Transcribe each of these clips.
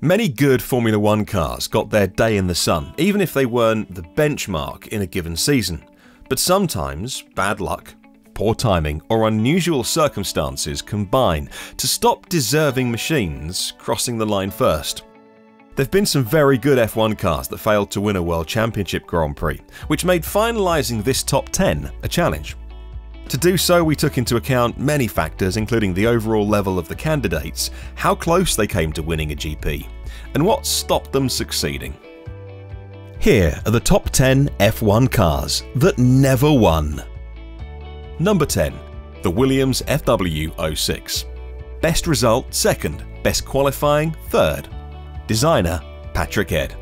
Many good Formula One cars got their day in the sun, even if they weren't the benchmark in a given season. But sometimes bad luck, poor timing, or unusual circumstances combine to stop deserving machines crossing the line first. There have been some very good F1 cars that failed to win a World Championship Grand Prix, which made finalising this top 10 a challenge. To do so, we took into account many factors, including the overall level of the candidates, how close they came to winning a GP, and what stopped them succeeding. Here are the top 10 F1 cars that never won. Number 10. The Williams FW06. Best result, 2nd. Best qualifying, 3rd. Designer, Patrick Head.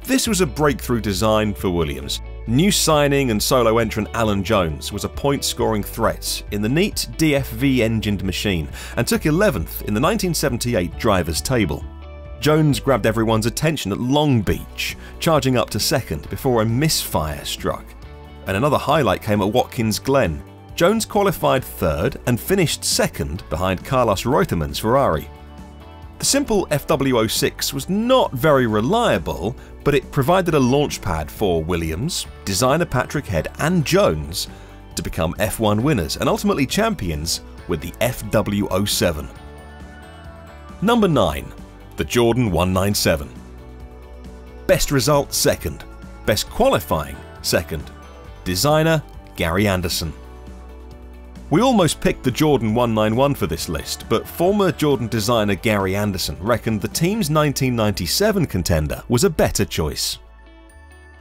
This was a breakthrough design for Williams. New signing and solo entrant Alan Jones was a point-scoring threat in the neat DFV-engined machine and took 11th in the 1978 Drivers' Table. Jones grabbed everyone's attention at Long Beach, charging up to 2nd before a misfire struck. And another highlight came at Watkins Glen. Jones qualified 3rd and finished 2nd behind Carlos Reutemann's Ferrari. The simple FW06 was not very reliable, but it provided a launchpad for Williams, designer Patrick Head and Jones to become F1 winners and ultimately champions with the FW07. Number 9. The Jordan 197. Best result, 2nd. Best qualifying, 2nd. Designer, Gary Anderson. We almost picked the Jordan 191 for this list, but former Jordan designer Gary Anderson reckoned the team's 1997 contender was a better choice.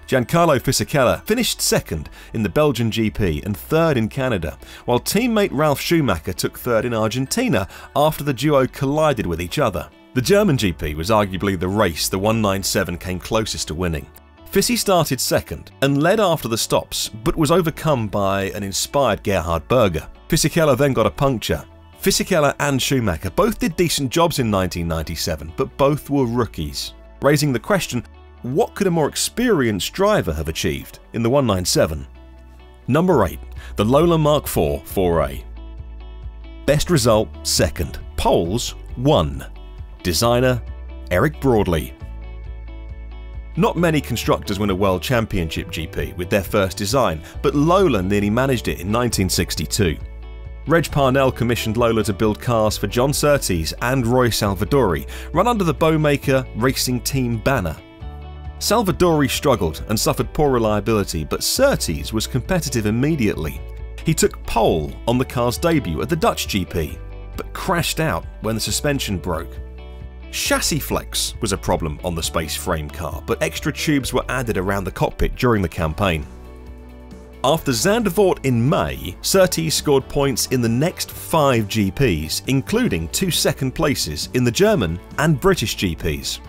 Giancarlo Fisichella finished 2nd in the Belgian GP and 3rd in Canada, while teammate Ralf Schumacher took 3rd in Argentina after the duo collided with each other. The German GP was arguably the race the 197 came closest to winning. Fissy started 2nd and led after the stops, but was overcome by an inspired Gerhard Berger. Fisichella then got a puncture. Fisichella and Schumacher both did decent jobs in 1997, but both were rookies, raising the question, what could a more experienced driver have achieved in the 197? Number 8. The Lola Mark IV 4A. Best result, 2nd. Poles, 1. Designer, Eric Broadley. Not many constructors win a World Championship GP with their first design, but Lola nearly managed it in 1962. Reg Parnell commissioned Lola to build cars for John Surtees and Roy Salvadori, run under the Bowmaker Racing Team banner. Salvadori struggled and suffered poor reliability, but Surtees was competitive immediately. He took pole on the car's debut at the Dutch GP, but crashed out when the suspension broke. Chassis flex was a problem on the Space Frame car, but extra tubes were added around the cockpit during the campaign. After Zandvoort in May, Surtees scored points in the next 5 GPs, including 2 second places in the German and British GPs.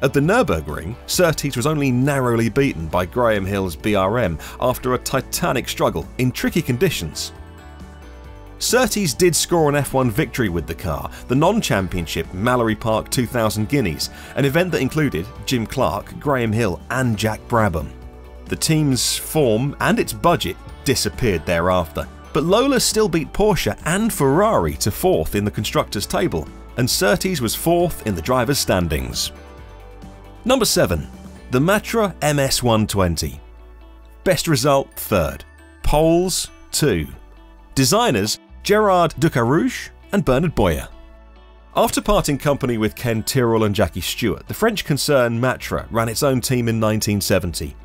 At the Nürburgring, Surtees was only narrowly beaten by Graham Hill's BRM after a titanic struggle in tricky conditions. Surtees did score an F1 victory with the car, the non-championship Mallory Park 2000 Guineas, an event that included Jim Clark, Graham Hill and Jack Brabham. The team's form and its budget disappeared thereafter, but Lola still beat Porsche and Ferrari to 4th in the constructors' table, and Surtees was 4th in the drivers' standings. Number 7. The Matra MS120. Best result, 3rd. Poles, 2. Designers, Gerard Ducarouge and Bernard Boyer. After parting company with Ken Tyrrell and Jackie Stewart, the French concern Matra ran its own team in 1970.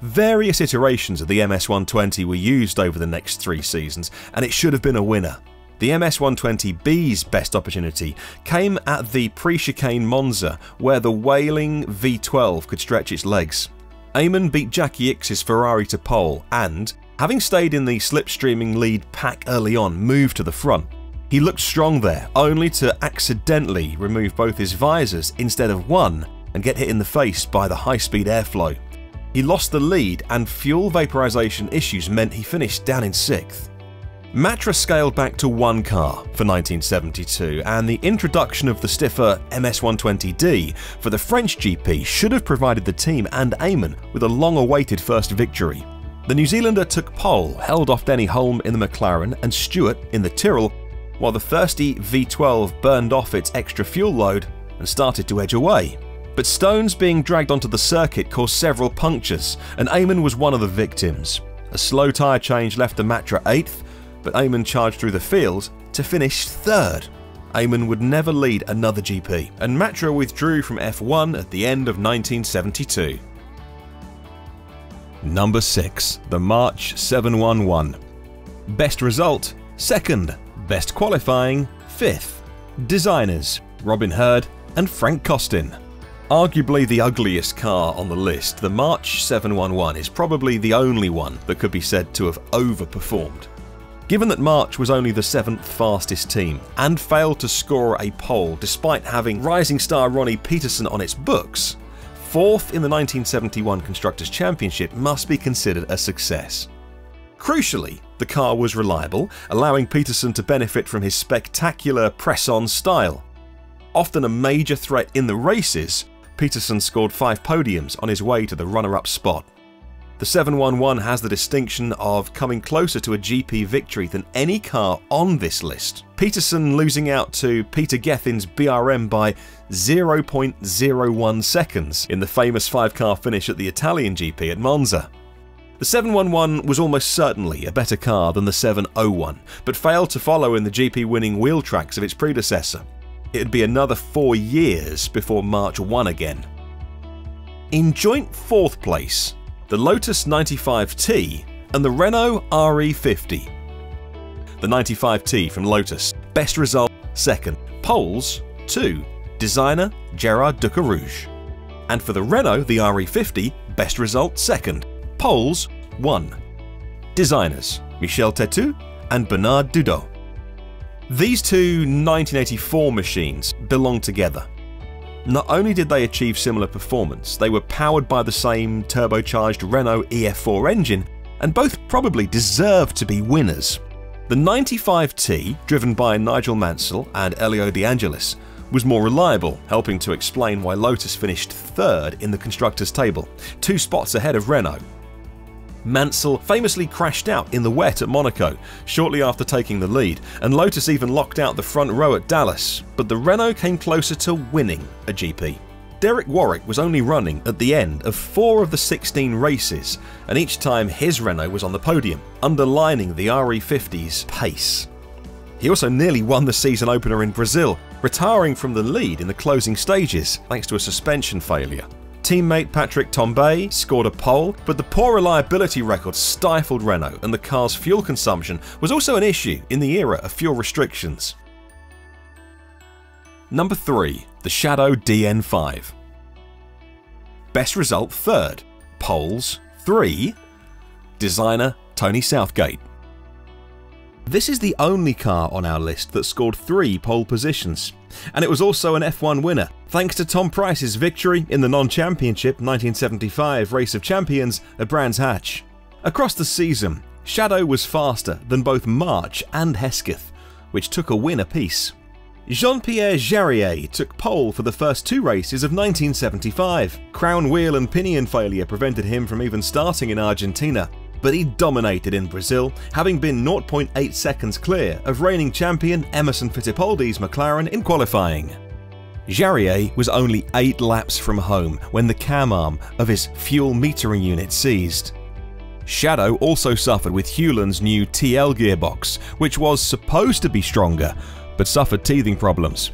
Various iterations of the MS120 were used over the next 3 seasons, and it should have been a winner. The MS120B's best opportunity came at the Prix chicane Monza, where the wailing V12 could stretch its legs. Eamon beat Jackie Ickx's Ferrari to pole and, having stayed in the slipstreaming lead pack early on, moved to the front. He looked strong there, only to accidentally remove both his visors instead of one and get hit in the face by the high-speed airflow. He lost the lead, and fuel vaporization issues meant he finished down in 6th. Matra scaled back to 1 car for 1972, and the introduction of the stiffer MS120D for the French GP should have provided the team and Eamon with a long-awaited first victory. The New Zealander took pole, held off Denny Hulme in the McLaren and Stewart in the Tyrrell, while the thirsty V12 burned off its extra fuel load and started to edge away. But stones being dragged onto the circuit caused several punctures, and Eamon was one of the victims. A slow tyre change left the Matra 8th, but Eamon charged through the field to finish 3rd. Eamon would never lead another GP, and Matra withdrew from F1 at the end of 1972. Number 6. The March 711. Best result, 2nd. Best qualifying, 5th. Designers, Robin Herd and Frank Costin. Arguably the ugliest car on the list, the March 711 is probably the only one that could be said to have overperformed. Given that March was only the 7th fastest team and failed to score a pole despite having rising star Ronnie Peterson on its books, 4th in the 1971 Constructors' Championship must be considered a success. Crucially, the car was reliable, allowing Peterson to benefit from his spectacular press-on style. Often a major threat in the races, Peterson scored 5 podiums on his way to the runner-up spot. The 711 has the distinction of coming closer to a GP victory than any car on this list, Peterson losing out to Peter Gethin's BRM by 0.01 seconds in the famous 5-car finish at the Italian GP at Monza. The 711 was almost certainly a better car than the 701, but failed to follow in the GP winning wheel tracks of its predecessor. It'd be another 4 years before March won again. In joint 4th place, the Lotus 95T and the Renault RE50. The 95T from Lotus, best result 2nd, poles 2, designer Gerard Ducarouge. And for the Renault, the RE50, best result 2nd, poles 1, designers Michel Tetu and Bernard Dudot. These two 1984 machines belong together. Not only did they achieve similar performance, they were powered by the same turbocharged Renault EF4 engine, and both probably deserved to be winners. The 95T, driven by Nigel Mansell and Elio De Angelis, was more reliable, helping to explain why Lotus finished 3rd in the constructors' table, 2 spots ahead of Renault. Mansell famously crashed out in the wet at Monaco shortly after taking the lead, and Lotus even locked out the front row at Dallas, but the Renault came closer to winning a GP. Derek Warwick was only running at the end of 4 of the 16 races, and each time his Renault was on the podium, underlining the RE50's pace. He also nearly won the season opener in Brazil, retiring from the lead in the closing stages thanks to a suspension failure. Teammate Patrick Tambay scored a pole, but the poor reliability record stifled Renault, and the car's fuel consumption was also an issue in the era of fuel restrictions. Number 3. The Shadow DN5. Best result 3rd, poles 3, designer Tony Southgate. This is the only car on our list that scored 3 pole positions, and it was also an F1 winner, thanks to Tom Price's victory in the non-championship 1975 Race of Champions at Brands Hatch. Across the season, Shadow was faster than both March and Hesketh, which took a win apiece. Jean-Pierre Jarier took pole for the first 2 races of 1975. Crown wheel and pinion failure prevented him from even starting in Argentina, but he dominated in Brazil, having been 0.8 seconds clear of reigning champion Emerson Fittipaldi's McLaren in qualifying. Jarier was only 8 laps from home when the cam arm of his fuel metering unit seized. Shadow also suffered with Hewland's new TL gearbox, which was supposed to be stronger, but suffered teething problems.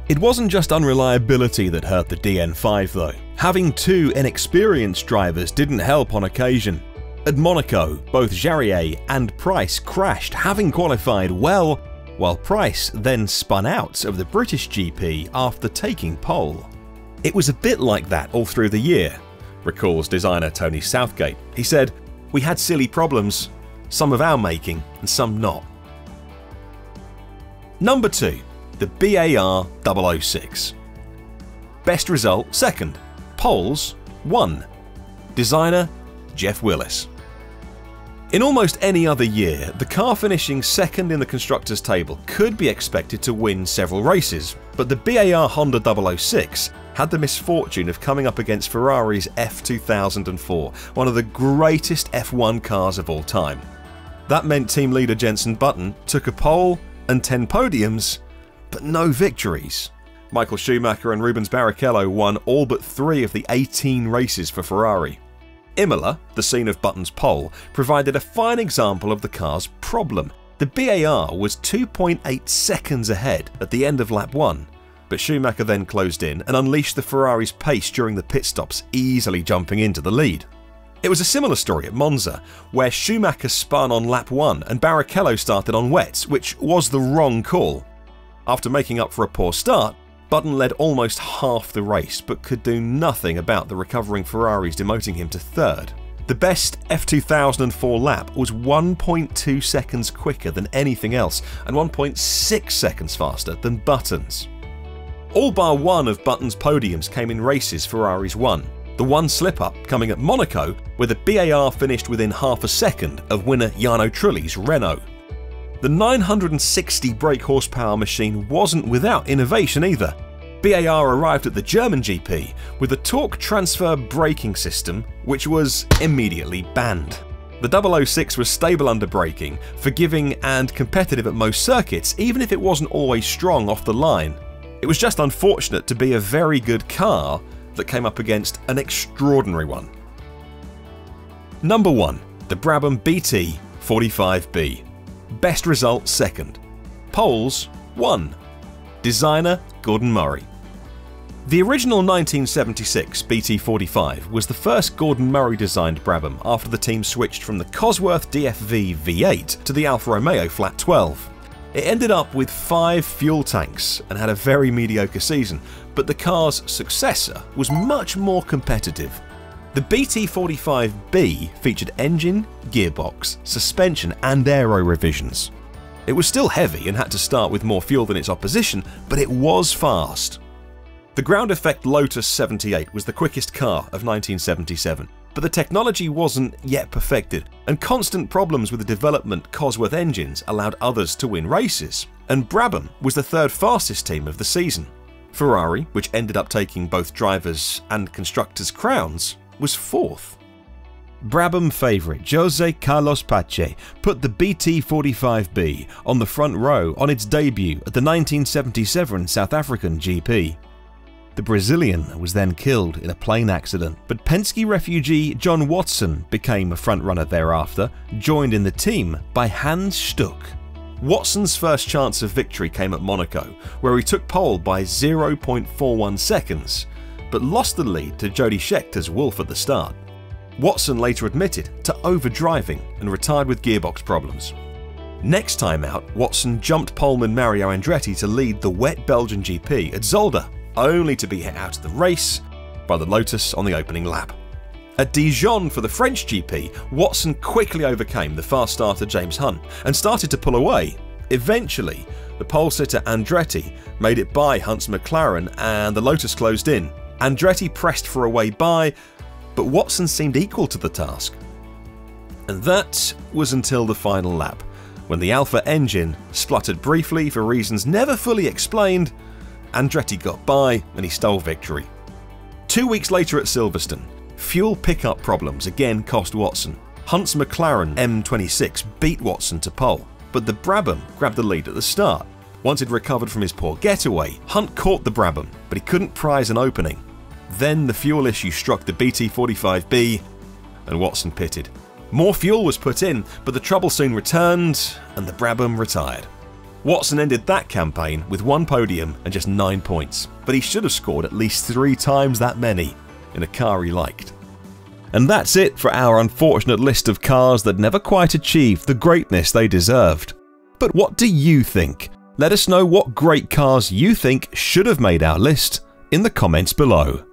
It wasn't just unreliability that hurt the DN5 though. Having 2 inexperienced drivers didn't help on occasion. At Monaco, both Jarier and Price crashed, having qualified well, while Price then spun out of the British GP after taking pole. It was a bit like that all through the year, recalls designer Tony Southgate. He said, "We had silly problems, some of our making and some not." Number 2. The BAR 006. Best result 2nd, poles 1, designer Jeff Willis. In almost any other year, the car finishing 2nd in the constructors' table could be expected to win several races, but the BAR Honda 006 had the misfortune of coming up against Ferrari's F2004, one of the greatest F1 cars of all time. That meant team leader Jenson Button took a pole and 10 podiums, but no victories. Michael Schumacher and Rubens Barrichello won all but 3 of the 18 races for Ferrari. Imola, the scene of Button's pole, provided a fine example of the car's problem. The BAR was 2.8 seconds ahead at the end of lap 1, but Schumacher then closed in and unleashed the Ferrari's pace during the pit stops, easily jumping into the lead. It was a similar story at Monza, where Schumacher spun on lap 1 and Barrichello started on wets, which was the wrong call. After making up for a poor start, Button led almost half the race, but could do nothing about the recovering Ferraris demoting him to 3rd. The best F2004 lap was 1.2 seconds quicker than anything else and 1.6 seconds faster than Button's. All bar 1 of Button's podiums came in races Ferraris won. The one slip-up coming at Monaco, where the BAR finished within half a second of winner Jarno Trulli's Renault. The 960 brake horsepower machine wasn't without innovation either. BAR arrived at the German GP with a torque transfer braking system, which was immediately banned. The 006 was stable under braking, forgiving and competitive at most circuits, even if it wasn't always strong off the line. It was just unfortunate to be a very good car that came up against an extraordinary one. Number 1. The Brabham BT45B. Best result 2nd. Poles 1. Designer Gordon Murray. The original 1976 BT45 was the first Gordon Murray designed Brabham after the team switched from the Cosworth DFV V8 to the Alfa Romeo Flat 12. It ended up with 5 fuel tanks and had a very mediocre season, but the car's successor was much more competitive. The BT45B featured engine, gearbox, suspension and aero revisions. It was still heavy and had to start with more fuel than its opposition, but it was fast. The ground effect Lotus 78 was the quickest car of 1977, but the technology wasn't yet perfected, and constant problems with the development Cosworth engines allowed others to win races, and Brabham was the 3rd fastest team of the season. Ferrari, which ended up taking both drivers' and constructors' crowns, was 4th. Brabham favourite Jose Carlos Pache put the BT45B on the front row on its debut at the 1977 South African GP. The Brazilian was then killed in a plane accident, but Penske refugee John Watson became a frontrunner thereafter, joined in the team by Hans Stuck. Watson's first chance of victory came at Monaco, where he took pole by 0.41 seconds, but lost the lead to Jody Scheckter's Wolf at the start. Watson later admitted to overdriving and retired with gearbox problems. Next time out, Watson jumped poleman Mario Andretti to lead the wet Belgian GP at Zolder, only to be hit out of the race by the Lotus on the opening lap. At Dijon for the French GP, Watson quickly overcame the fast starter James Hunt and started to pull away. Eventually, the pole sitter Andretti made it by Hunt's McLaren and the Lotus closed in. Andretti pressed for a way by, but Watson seemed equal to the task. And that was until the final lap, when the Alfa engine spluttered briefly for reasons never fully explained. Andretti got by and he stole victory. 2 weeks later at Silverstone, fuel pickup problems again cost Watson. Hunt's McLaren M26 beat Watson to pole, but the Brabham grabbed the lead at the start. Once he'd recovered from his poor getaway, Hunt caught the Brabham, but he couldn't prize an opening. Then the fuel issue struck the BT45B and Watson pitted. More fuel was put in, but the trouble soon returned and the Brabham retired. Watson ended that campaign with 1 podium and just 9 points, but he should have scored at least 3 times that many in a car he liked. And that's it for our unfortunate list of cars that never quite achieved the greatness they deserved. But what do you think? Let us know what great cars you think should have made our list in the comments below.